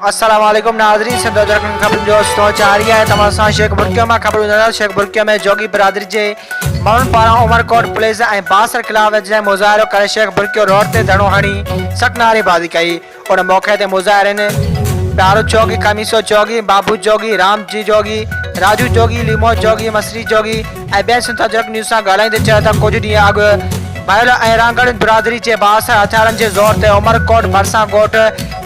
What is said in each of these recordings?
अस्सलाम वालेकुम नाज़रीन, सिंध खबर जो जारी है तमाम शेख बुरकियो में खबर ॿुधाईंदासीं। शेख बुरकियो में जोगी बिरादरी के माण्हुनि पारां उमरकोट पुलिस ऐं बासर ख़िलाफ़ जंहिं मुज़ाहिरो करे शेख बुरकियो रोड ते धरणो हणी सख़्त नारेबाज़ी कई। उन मौक़े ते मुज़ाहिरनि प्यारो जोगी, खमीसो जोगी, बाबू जोगी, रामजी जोगी, राजू जोगी, लीमो जोगी, मसरी जोगी ऐं ॿियनि सिंध न्यूज़ सां ॻाल्हाईंदे चयो त कुझु ॾींहं अॻु भयल ऐं रांगड़ बिरादरी के बासर हथियारनि के ज़ोर ते उमरकोट भरसां ॻोठ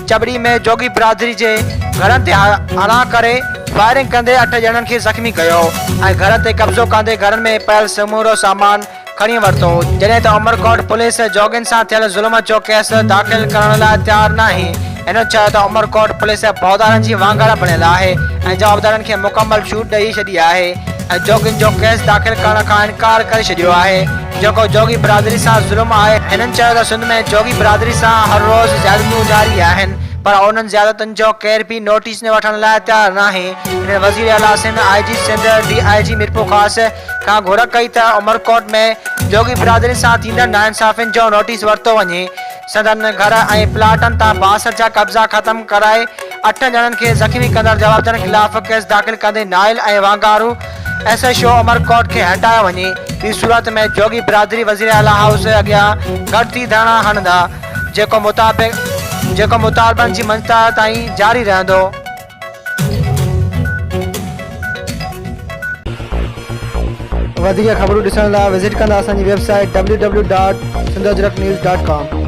चबड़ी में जोगी बिरादरी के घरनि ते हणा करे फायरिंग कंदे 8 ॼणनि खे ज़ख़्मी कयो ऐं घर ते कब्ज़ो कंदे घरनि में पियल समूरो सामान खणी वरितो। जॾहिं त उमरकोट पुलिस जोगियुनि सां थियल ज़ुल्म जो केस दाख़िल करण लाइ तयारु न आहे। हिन चयो त उमरकोट पुलिस बौदारनि जी वांगड़ बणियल आहे ऐं जवाबदारनि खे मुकमल छूट ॾेई छॾी आहे ऐं जोगियुनि जो केस दाख़िल करण खां इनकार करे छॾियो आहे जेको जोगी बिरादरी सां ज़ुल्म आहे। हिननि चयो त सिंध में जोगी बिरादरी सां हर रोज़ ज़्यादतियूं जारी आहिनि पर उन्हनि ज़्यादतुनि जो केर भी नोटिस न वठण लाइ तयारु न आहे। हिन वज़ीर आला सिंध, IG सिंध, DIG मिरपुर ख़ासि खां घुर कई त उमरकोट में जोगी बिरादरी सां थींदड़ नाइंसाफ़ियुनि जो नोटिस वरितो वञे। संदन घर ऐं प्लाटनि तां बासर जा कब्ज़ा ख़त्म कराए 8 ॼणनि खे ज़ख़्मी कंदड़ जवाबदारनि ख़िलाफ़ केस दाख़िल कंदे नाइल ऐं वांगारू SHO उमरकोट खे हटायो वञे। ॿी सूरत में जोगी बिरादरी वज़ीर आला हाउस अॻियां गॾु थी धरणा हणंदा जेको मुतालबनि जी मंज़ता ताईं जारी रहंदो। वधीक ख़बरूं ॾिसण लाइ विज़िट कंदा असांजी वेबसाइट www.sindhajraknews.com।